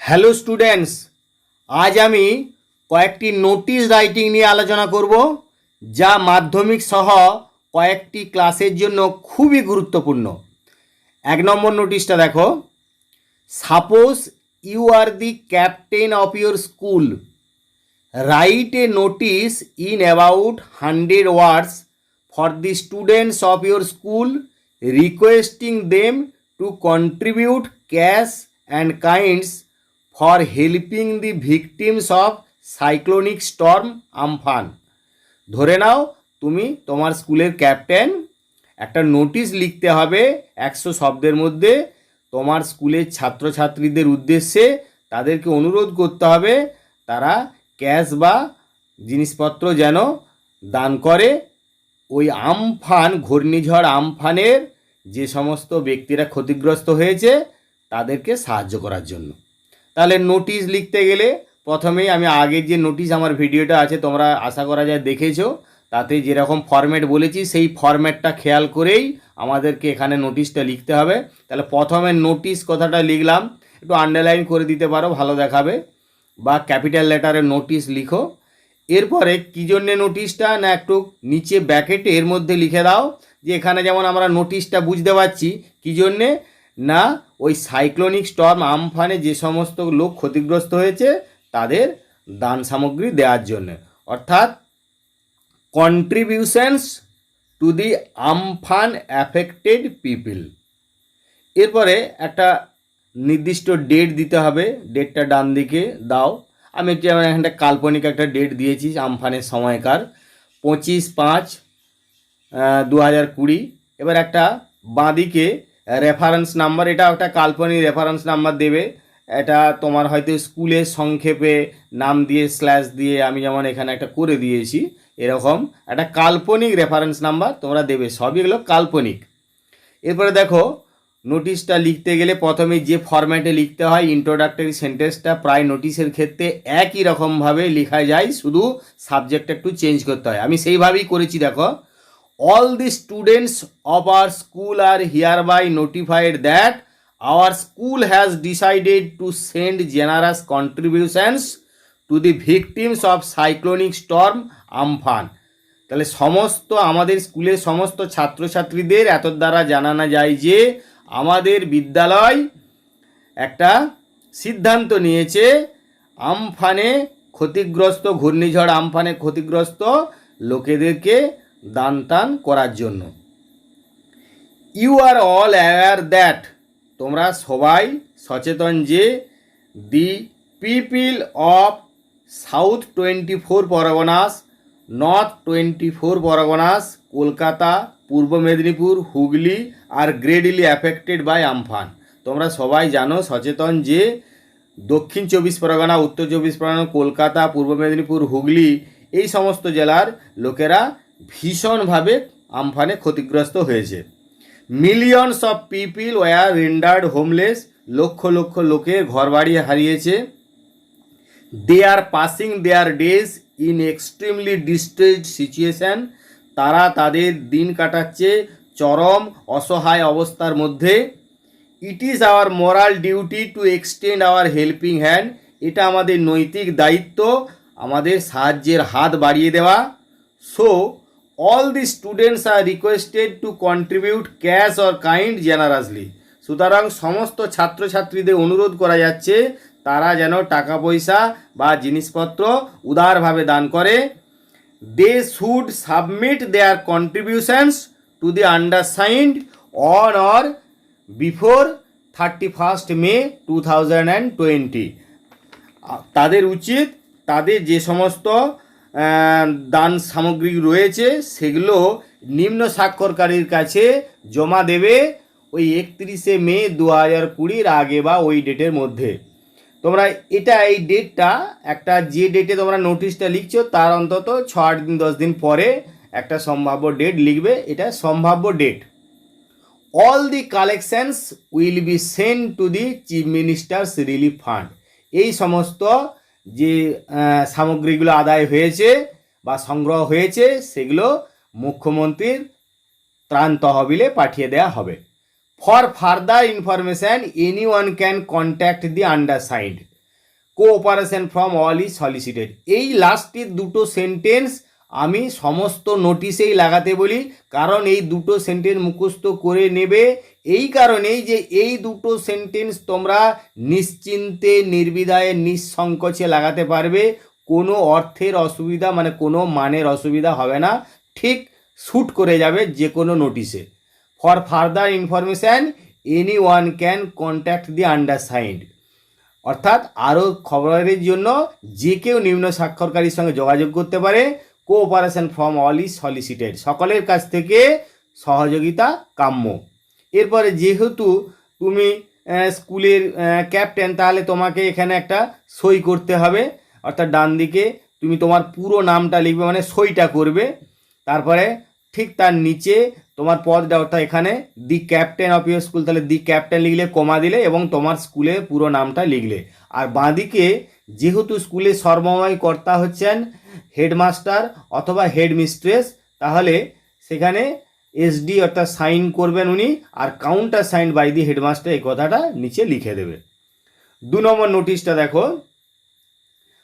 Hello students, আজ আমি কয়েকটি নোটিশ রাইটিং নিয়ে আলোচনা করব, যা মাধ্যমিক সহ কয়েকটি ক্লাসের জন্য খুবই গুরুত্বপূর্ণ। 1 নম্বর নোটিশটা দেখো। Suppose you are the captain of your school, write a notice in about 100 words for the students of your school requesting them to contribute cash and kinds for helping the victims of cyclonic storm Amphan. ধরে নাও তুমি তোমার স্কুলের captain, একটা notice লিখতে হবে 100 শব্দের মধ্যে তোমার স্কুলের ছাত্রছাত্রীদের উদ্দেশ্যে। তাদেরকে অনুরোধ করতে হবে তারা ক্যাশ বা জিনিসপত্র যেন দান করে ওই আমফান, ঘূর্ণিঝড় আমফানের যে সমস্ত ব্যক্তিরা ক্ষতিগ্রস্ত হয়েছে তাদেরকে সাহায্য করার জন্য। তাহলে নোটিশ লিখতে গেলে প্রথমেই আমি আগের যে নোটিশ আমার ভিডিওটা আছে তোমরা আশা করা যায় দেখেছো, তাতে যেরকম ফরম্যাট বলেছি সেই ফরম্যাটটা খেয়াল করেই আমাদেরকে এখানে নোটিশটা লিখতে হবে। তাহলে প্রথমে নোটিশ কথাটা লিখলাম, একটু আন্ডারলাইন করে দিতে পারো, ভালো দেখাবে, বা ক্যাপিটাল লেটারে নোটিশ লিখো। এরপরে কী জন্যে নোটিশটা, না একটু নিচে ব্র্যাকেটে এর মধ্যে লিখে দাও যে এখানে যেমন আমরা নোটিশটা বুঝতে পারছি কী জন্যে, না ওই সাইক্লোনিক স্টর্ম আমফানে যে সমস্ত লোক ক্ষতিগ্রস্ত হয়েছে তাদের দান সামগ্রী দেওয়ার জন্য, অর্থাৎ contributions to the Amphan affected people. এরপরে একটা নির্দিষ্ট ডেট দিতে হবে, ডেটটা ডান দিকে দাও। আমি এখানটা কাল্পনিক একটা ডেট দিয়েছি আমফানের সময়কার 25/5/2020। এবার একটা বাঁদিকে রেফারেন্স নাম্বার, এটা একটা কাল্পনিক রেফারেন্স নাম্বার দেবে। এটা তোমার হয়তো স্কুলের সংক্ষেপে নাম দিয়ে স্ল্যাশ দিয়ে আমি যেমন এখানে একটা করে দিয়েছি, এরকম একটা কাল্পনিক রেফারেন্স নাম্বার তোমরা দেবে, সবই এগুলো কাল্পনিক। এরপরে দেখো নোটিশটা লিখতে গেলে প্রথমে যে ফরম্যাটে লিখতে হয়, ইন্ট্রোডাক্টরি সেন্টেন্সটা প্রায় নোটিশের ক্ষেত্রে একই রকমভাবে লেখা যায়, শুধু সাবজেক্টটা একটু চেঞ্জ করতে হয়। আমি সেইভাবেই করেছি। দেখো, all the students of our school are hereby notified that our school has decided to send generous contributions to the victims of cyclonic storm Amphan. তাহলে সমস্ত আমাদের স্কুলের সমস্ত ছাত্রছাত্রীদের এত দ্বারা জানানো যায় যে আমাদের বিদ্যালয় একটা সিদ্ধান্ত নিয়েছে আমফানে ক্ষতিগ্রস্ত, ঘূর্ণিঝড় আমফানে ক্ষতিগ্রস্ত লোকেদেরকে দান টান করার জন্য। You are all aware that, তোমরা সবাই সচেতন যে the people of South 24 Parganas, North 24 Parganas, Kolkata, Purba Medinipur, Hooghly are greatly affected by Amphan. তোমরা সবাই জানো, সচেতন যে দক্ষিণ 24 পরগনা, উত্তর 24 পরগনা, কলকাতা, পূর্ব মেদিনীপুর, হুগলি এই সমস্ত জেলার লোকেরা ভীষণভাবে আমফানে ক্ষতিগ্রস্ত হয়েছে। Millions of people were rendered homeless, lakh lakh লোকের ঘরবাড়ি হারিয়েছে। They are passing their days in extremely distressed situation, তারা তাদের দিন কাটাচ্ছে চরম অসহায় অবস্থার মধ্যে। It is our moral duty to extend our helping hand, এটা আমাদের নৈতিক দায়িত্ব আমাদের সাহায্যের হাত বাড়িয়ে দেওয়া। So all the students are requested to contribute cash or kind generously, সুতরাং সমস্ত ছাত্রছাত্রীদের অনুরোধ করা যাচ্ছে তারা যেন টাকা পয়সা বা জিনিসপত্র উদারভাবে দান করে। they should submit their contributions to the undersigned on or before 31st May 2020, তাদের উচিত তাদের যে সমস্ত দান সামগ্রী রয়েছে সেগুলো নিম্ন স্বাক্ষরকারীর কাছে জমা দেবে ওই 31শে মে 2020 আগে বা ওই ডেটের মধ্যে। তোমরা এটা এই ডেটটা একটা যে ডেটে তোমরা নোটিশটা লিখছো তার অন্তত 6-8 দিন 10 দিন পরে একটা সম্ভাব্য ডেট লিখবে, এটা সম্ভাব্য date. All the collections will be send to the chief minister's relief fund, এই সমস্ত যে সামগ্রীগুলো আদায় হয়েছে বা সংগ্রহ হয়েছে সেগুলো মুখ্যমন্ত্রীর ত্রাণ তহবিলে পাঠিয়ে দেওয়া হবে। For further information any one can contact the undersigned, cooperation from all is সলিসিটেড। এই লাস্টের দুটো সেন্টেন্স আমি সমস্ত নোটিশেই লাগাতে বলি, কারণ এই দুটো সেন্টেন্স মুখস্থ করে নেবে। এই কারণেই যে এই দুটো সেন্টেন্স তোমরা নিশ্চিন্তে নির্বিধায়ে নিঃসংকোচে লাগাতে পারবে, কোনো অর্থের অসুবিধা মানে কোনো মানের অসুবিধা হবে না, ঠিক শ্যুট করে যাবে যে কোনো নোটিশে। For further information any one can contact the undersigned, অর্থাৎ আরও খবরের জন্য যে কেউ নিম্ন স্বাক্ষরকারীর সঙ্গে যোগাযোগ করতে পারে। কোঅপারেশন ফ্রম অল ইজ সলিসিটেড, সকলের কাছ থেকে সহযোগিতা কাম্য। এরপরে যেহেতু তুমি স্কুলের ক্যাপ্টেন, তাহলে তোমাকে এখানে একটা সই করতে হবে, অর্থাৎ ডান দিকে তুমি তোমার পুরো নামটা লিখবে, মানে সইটা করবে। তারপরে ঠিক তার নিচে তোমার পদটা, অর্থাৎ এখানে দি ক্যাপ্টেন অফ ইউর স্কুল, তাহলে দি ক্যাপ্টেন লিখলে, কমা দিলে এবং তোমার স্কুলের পুরো নামটা লিখলে। আর বাঁদিকে যেহেতু স্কুলের সর্বময় কর্তা হচ্ছেন হেডমাস্টার অথবা হেডমিস্ট্রেস, তাহলে সেখানে এসডি অর্থাৎ সাইন করবেন উনি, আর counter sign by the headmaster, এই কথাটা নিচে লিখে দেবে। 2 নম্বর নোটিশটা দেখো,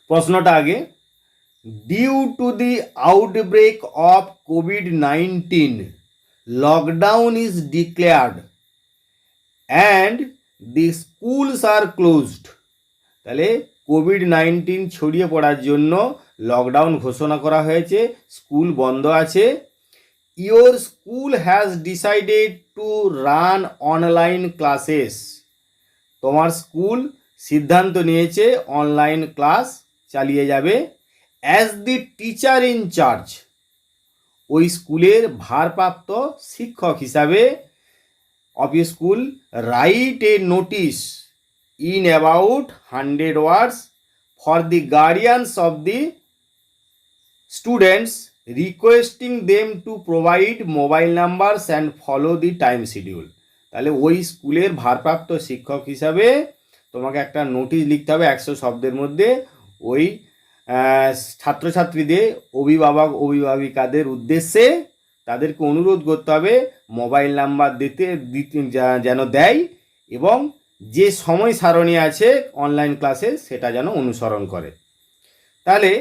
প্রশ্নটা আগে। Due to the outbreak of কোভিড-19 lockdown is declared and the schools are closed. তাহলে কোভিড-19 ছড়িয়ে পড়ার জন্য লকডাউন ঘোষণা করা হয়েছে, স্কুল বন্ধ আছে। Your school has decided to run online classes. তোমার স্কুল সিদ্ধান্ত নিয়েছে অনলাইন ক্লাস চালিয়ে যাবে। As the teacher in charge, ওই স্কুলের ভারপ্রাপ্ত শিক্ষক হিসাবে of you school write a notice in about 100 words for the guardians of the students requesting them to provide mobile numbers and follow the time schedule। তাহলে ওই স্কুলের ভারপ্রাপ্ত শিক্ষক হিসাবে তোমাকে একটা নোটিশ লিখতে হবে 100 শব্দের মধ্যে, ওই ছাত্রছাত্রীদের অভিভাবক অভিভাবিকাদের উদ্দেশ্যে তাদেরকে অনুরোধ করতে হবে মোবাইল নাম্বার দিতে যেন দেয়, এবং যে সময় সারণী আছে অনলাইন ক্লাসে সেটা যেন অনুসরণ করে। তাহলে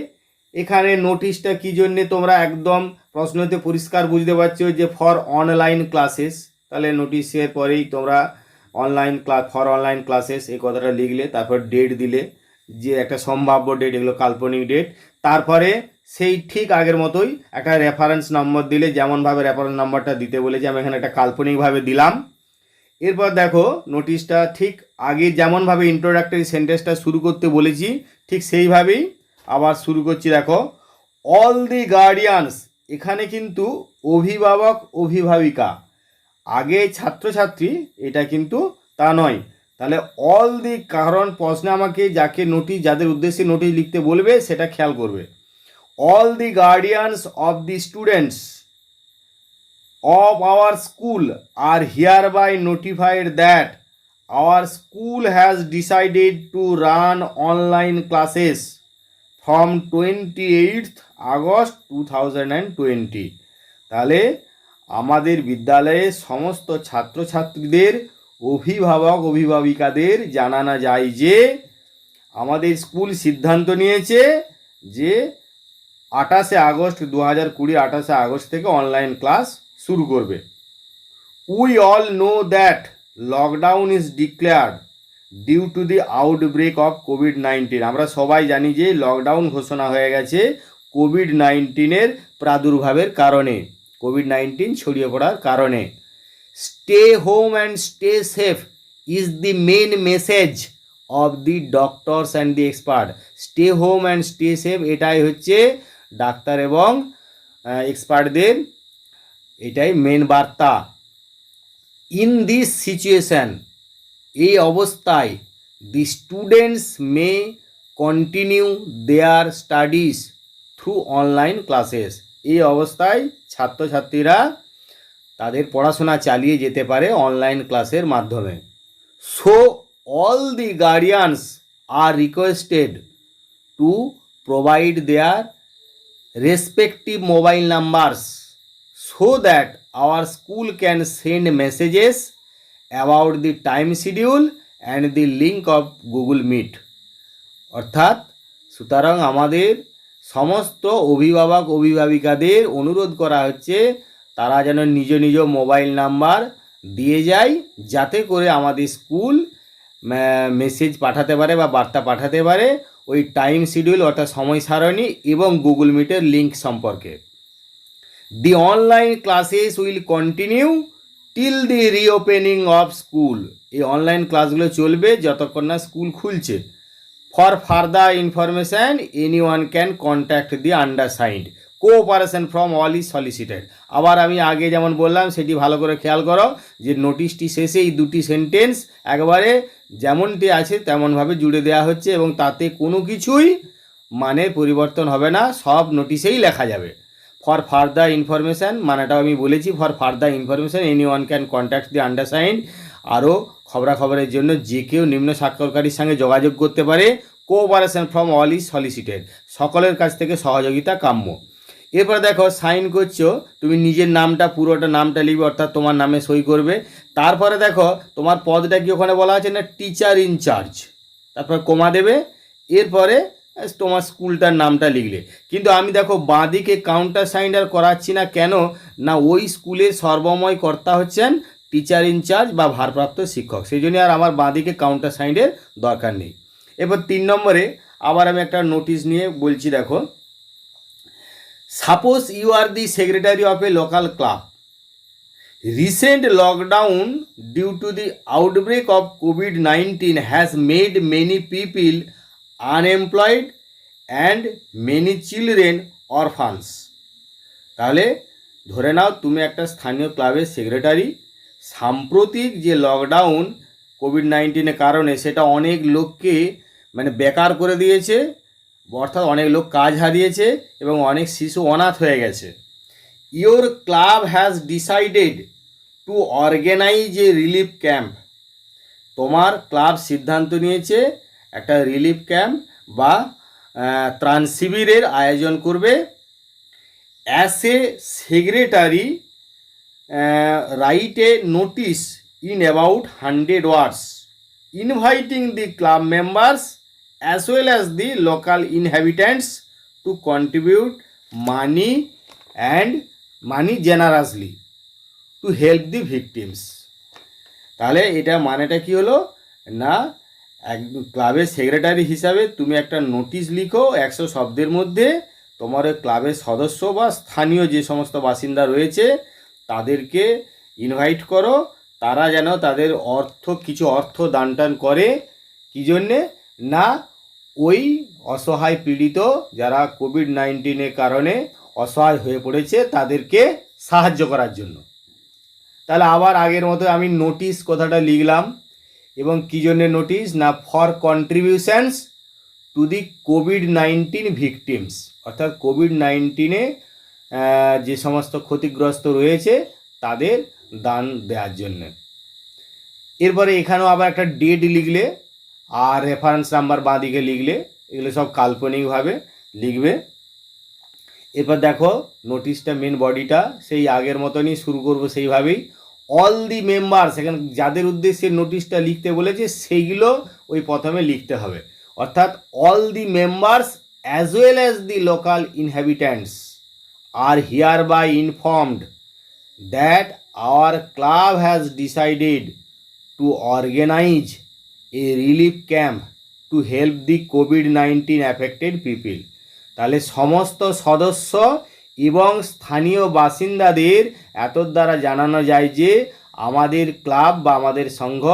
এখানে নোটিশটা কী জন্যে তোমরা একদম প্রশ্নতে পরিষ্কার বুঝতে পারছো যে ফর অনলাইন ক্লাসেস, তাহলে নোটিশের পরেই তোমরা ফর অনলাইন ক্লাসেস এই কথাটা লিখলে, তারপর ডেট দিলে, যে একটা সম্ভাব্য ডেট, এগুলো কাল্পনিক ডেট। তারপরে সেই ঠিক আগের মতোই একটা রেফারেন্স নম্বর দিলে, যেমনভাবে রেফারেন্স নাম্বারটা দিতে বলেছি আমি এখানে একটা কাল্পনিকভাবে দিলাম। এরপর দেখো নোটিশটা ঠিক আগে যেমনভাবে ইন্ট্রোডাক্টরি সেন্টেন্সটা শুরু করতে বলেছি ঠিক সেইভাবেই আবার শুরু করছি। দেখো, অল দি গার্ডিয়ানস, এখানে কিন্তু অভিভাবক অভিভাবিকা, আগে ছাত্রছাত্রী, এটা কিন্তু তা নয়। তাহলে অল দি, কারণ প্রশ্নে আমাকে যাকে নোটিশ, যাদের উদ্দেশ্যে নোটিশ লিখতে বলবে সেটা খেয়াল করবে। All the guardians of the students of our school are hereby notified that our school has decided to run online classes from 28th August 2020। তাহলে আমাদের বিদ্যালয়ে সমস্ত ছাত্রছাত্রীদের অভিভাবক অভিভাবিকাদের জানানো যায় যে আমাদের স্কুল সিদ্ধান্ত নিয়েছে যে 28শে আগস্ট 2020, 28শে আগস্ট থেকে অনলাইন ক্লাস শুরু করবে। We all know that lockdown is declared due to the outbreak of কোভিড-19। আমরা সবাই জানি যে লকডাউন ঘোষণা হয়ে গেছে কোভিড-19 প্রাদুর্ভাবের কারণে, কোভিড-19 ছড়িয়ে পড়ার কারণে। Stay home and stay safe is the main message of the doctors and the expert. Stay home and stay safe, এটাই হচ্ছে ডাক্তার এবং এক্সপার্টদের এটাই মেন বার্তা। ইন দিস সিচুয়েশান, এই অবস্থায় the students may continue there studies through online classes. এই অবস্থায় ছাত্রছাত্রীরা তাদের পড়াশোনা চালিয়ে যেতে পারে অনলাইন ক্লাসের মাধ্যমে। So all the guardians R requested to provide their respective mobile numbers so that our school can send messages about the time schedule and the link of Google Meet। অর্থাৎ সুতরাং আমাদের সমস্ত অভিভাবক অভিভাবিকাদের অনুরোধ করা হচ্ছে তারা যেন নিজ নিজ মোবাইল নাম্বার দিয়ে যায়, যাতে করে আমাদের স্কুল মেসেজ পাঠাতে পারে বা বার্তা পাঠাতে পারে ওই টাইম শিডিউল অর্থাৎ সময় সারণী এবং গুগল মিটের লিঙ্ক সম্পর্কে। The online classes will continue till the reopening of school. এই অনলাইন ক্লাসগুলো চলবে যতক্ষণ না স্কুল খুলছে। For further information anyone can contact the undersigned, cooperation from all is solicited. আবার আমি আগে যেমন বললাম সেটি ভালো করে খেয়াল করো যে নোটিশটি শেষে এই দুটি সেন্টেন্স একবারে যেমনটি আছে তেমনভাবে জুড়ে দেওয়া হচ্ছে এবং তাতে কোনো কিছুই মানের পরিবর্তন হবে না, সব নোটিশেই লেখা যাবে। ফর ফার্দার ইনফরমেশান মানেটাও আমি বলেছি, for further information anyone can contact the undersigned. আরও খবরাখবরের জন্য যে কেউ নিম্ন স্বাক্ষরকারীর সঙ্গে যোগাযোগ করতে পারে। কোঅপারেশন ফ্রম অল ইজ সলিসিটেড, সকলের কাছ থেকে সহযোগিতা কাম্য। এরপর দেখো সাইন করছো, তুমি নিজের নামটা পুরোটা নামটা লিখবে অর্থাৎ তোমার নামে সই করবে। তারপরে দেখো তোমার পদটা কি ওখানে বলা আছে না টিচার ইনচার্জ, তারপর কমা দেবে, এরপরে তোমার স্কুলটার নামটা লিখলে। কিন্তু আমি দেখো বাঁদিকে কাউন্টার সাইন আর করাচ্ছি না, কেন না ওই স্কুলের সর্বময় কর্তা হচ্ছেন টিচার ইনচার্জ বা ভারপ্রাপ্ত শিক্ষক, সেই জন্য আর আমার বাঁদিকে কাউন্টার সাইনের দরকার নেই। এরপর 3 নম্বরে আবার আমি একটা নোটিশ নিয়ে বলছি, দেখো suppose you are the secretary of a local club, recent lockdown due to the outbreak of COVID-19 has made many people unemployed and many children orphans. তাহলে ধরে নাও তুমি একটা স্থানীয় ক্লাবের সেক্রেটারি, সাম্প্রতিক যে লকডাউন COVID-19 কারণে সেটা অনেক লোককে বেকার করে দিয়েছে, অর্থাৎ অনেক লোক কাজ হারিয়েছে এবং অনেক শিশু অনাথ হয়ে গেছে। Your club has decided to organise a relief camp. তোমার ক্লাব সিদ্ধান্ত নিয়েছে একটা রিলিফ ক্যাম্প বা ত্রাণ শিবিরের আয়োজন করবে। As a secretary right a notice in about 100 words inviting the club members as well as the local inhabitants to contribute money generously to help the victims। তাহলে এটা মানেটা কি হলো না, এক ক্লাবের সেক্রেটারি হিসাবে তুমি একটা নোটিশ লিখো 100 শব্দের মধ্যে, তোমার ওই ক্লাবের সদস্য বা স্থানীয় যে সমস্ত বাসিন্দা রয়েছে তাদেরকে ইনভাইট করো, তারা যেন তাদের কিছু অর্থ দান টান করে। কী জন্যে না ওই অসহায় পীড়িত যারা COVID-19 কারণে অসহায় হয়ে পড়েছে তাদেরকে সাহায্য করার জন্য। তাহলে আবার আগের মতো আমি নোটিশ কথাটা লিখলাম এবং কী জন্যে নোটিশ না for contributions to the COVID-19 victims, অর্থাৎ COVID-19 যে সমস্ত ক্ষতিগ্রস্ত রয়েছে তাদের দান দেওয়ার জন্য। এরপরে এখানেও আবার একটা ডেট লিখলে আর রেফারেন্স নাম্বার বাঁদিকে লিখলে, এগুলো সব কাল্পনিকভাবে লিখবে। এরপর দেখো নোটিশটা মেন বডিটা সেই আগের মতনই শুরু করবো সেইভাবেই। অল দি মেম্বার্স, এখানে যাদের উদ্দেশ্যে নোটিশটা লিখতে বলেছে সেইগুলো ওই প্রথমে লিখতে হবে, অর্থাৎ all the members as well as the local inhabitants are hereby informed that our club has decided to organise a relief camp to help the COVID-19 affected people. তাহলে সমস্ত সদস্য এবং স্থানীয় বাসিন্দাদের এত দ্বারা জানানো যায় যে আমাদের ক্লাব বা আমাদের সংঘ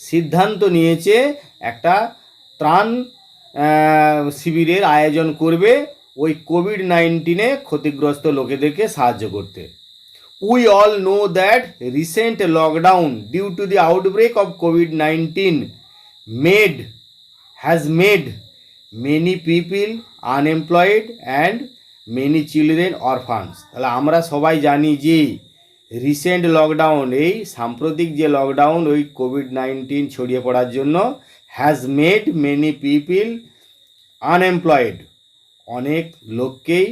সিদ্ধান্ত নিয়েছে একটা ত্রাণ শিবিরের আয়োজন করবে ওই COVID-19 ক্ষতিগ্রস্ত লোকেদেরকে সাহায্য করতে। We all know that recent lockdown due to the outbreak of COVID-19 has made many people unemployed and many children orphans। তাহলে আমরা সবাই জানি যে রিসেন্ট লকডাউন, এই সাম্প্রতিক যে লকডাউন ওই COVID-19 ছড়িয়ে পড়ার জন্য has made many people unemployed, অনেক লোককেই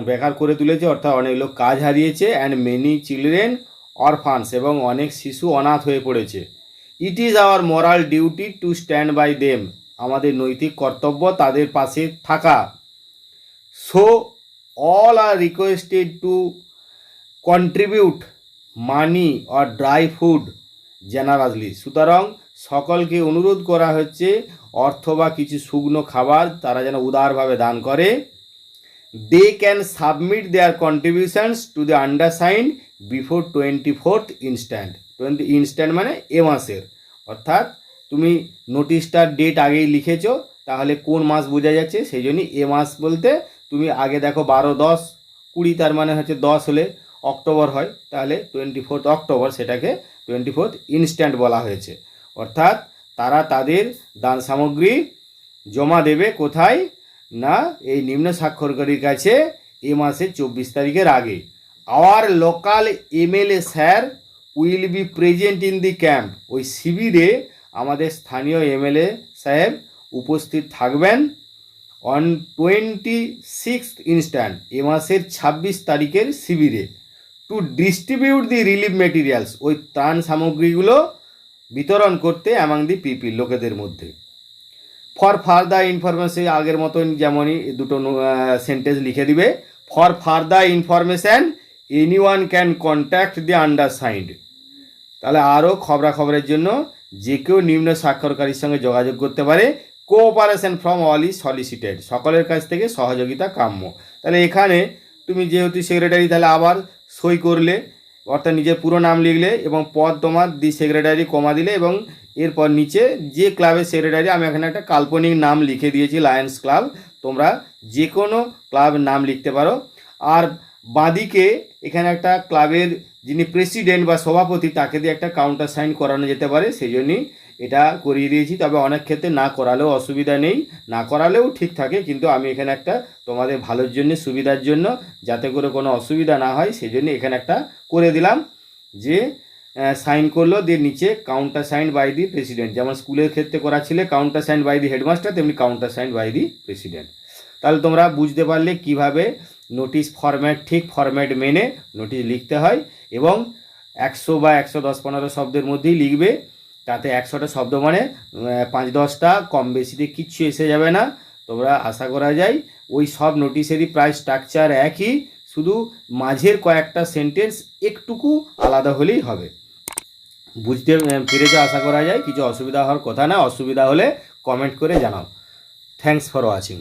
বেকার করে তুলেছে, অর্থাৎ অনেক লোক কাজ হারিয়েছে। অ্যান্ড মেনি চিলড্রেন অরফানস, এবং অনেক শিশু অনাথ হয়ে পড়েছে। It is our moral duty to stand by them, আমাদের নৈতিক কর্তব্য তাদের পাশে থাকা। So all are requested to contribute money or dry food generously. সুতরাং সকলকে অনুরোধ করা হচ্ছে অর্থ বা কিছু শুকনো খাবার তারা যেন উদারভাবে দান করে। They can submit their contributions to the undersigned before 24th instant. 20 instant মানে এ মাসের, অর্থাৎ তুমি নোটিশটার ডেট আগেই লিখেছো, তাহলে কোন মাস বোঝা যাচ্ছে, সেই জন্যই এ মাস বলতে তুমি আগে দেখো 12, 10, 20, তার মানে হচ্ছে 10 হলে অক্টোবর হয়, তাহলে 24th অক্টোবর, সেটাকে 24th ইনস্ট্যান্ট বলা হয়েছে। অর্থাৎ তারা তাদের দান সামগ্রী জমা দেবে কোথায় না এই নিম্ন স্বাক্ষরকারীর কাছে এ মাসের 24 তারিখের আগে। Hour local MLA sir will be present in the camp. ওই শিবিরে আমাদের স্থানীয় এমএলএ সাহেব উপস্থিত থাকবেন অন 26th ইনস্ট্যান্ট, এ মাসের 26 তারিখের শিবিরে। টু ডিস্ট্রিবিউট দি রিলিফ মেটেরিয়ালস, ওই ত্রাণ সামগ্রীগুলো বিতরণ করতে অ্যামাং দি পিপিল, লোকেদের মধ্যে। ফর ফার্দার ইনফরমেশন, আগের মতন যেমনই দুটো সেন্টেন্স লিখে দিবে। For further information anyone can contact the undersigned. তাহলে আরও খবরাখবরের জন্য যে কেউ নিম্ন স্বাক্ষরকারীর সঙ্গে যোগাযোগ করতে পারে। কোঅপারেশন ফ্রম অল ইজ সলিসিটেড, সকলের কাছ থেকে সহযোগিতা কাম্য। তাহলে এখানে তুমি যেহেতু সেক্রেটারি, তাহলে আবার সই করলে, অর্থাৎ নিজের পুরো নাম লিখলে এবং পদ তোমার দি সেক্রেটারি কমা দিলে, এবং এরপর নিচে যে ক্লাবের সেক্রেটারি, আমি এখানে একটা কাল্পনিক নাম লিখে দিয়েছি লায়ন্স ক্লাব, তোমরা যে কোনো ক্লাবের নাম লিখতে পারো। আর বাঁদিকে এখানে একটা ক্লাবের যিনি প্রেসিডেন্ট বা সভাপতি, তাকে দিয়ে একটা কাউন্টার সাইন করানো যেতে পারে, সেই জন্যই এটা করিয়ে দিয়েছি। তবে অনেক ক্ষেত্রে না করালেও অসুবিধা নেই, না করালেও ঠিক থাকে, কিন্তু আমি এখানে একটা তোমাদের ভালোর জন্য, সুবিধার জন্য, যাতে করে কোনো অসুবিধা না হয়, সেই জন্য এখানে একটা করে দিলাম যে সাইন করলো, দিয়ে নিচে counter sign by the president. যেমন স্কুলের ক্ষেত্রে করা ছিল counter sign by the headmaster, তেমনি counter sign by the president. তাহলে তোমরা বুঝতে পারলে কিভাবে নোটিশ ফরম্যাট, ঠিক ফরম্যাট মেনে নোটিশ লিখতে হয়, এবং 100 বা 110-15 শব্দের মধ্যেই লিখবে। তাতে 100টা শব্দ মানে 5-10টা, কম বেশিতে কিচ্ছু এসে যাবে না। তোমরা আশা করা যায় ওই সব নোটিশেরই প্রায় স্ট্রাকচার একই, শুধু মাঝের কয়েকটা সেন্টেন্স একটুকু আলাদা হলেই হবে। বুঝতে পেরেছো আশা করা যায়, কিছু অসুবিধা হওয়ার কথা না। অসুবিধা হলে কমেন্ট করে জানাও। Thanks for watching.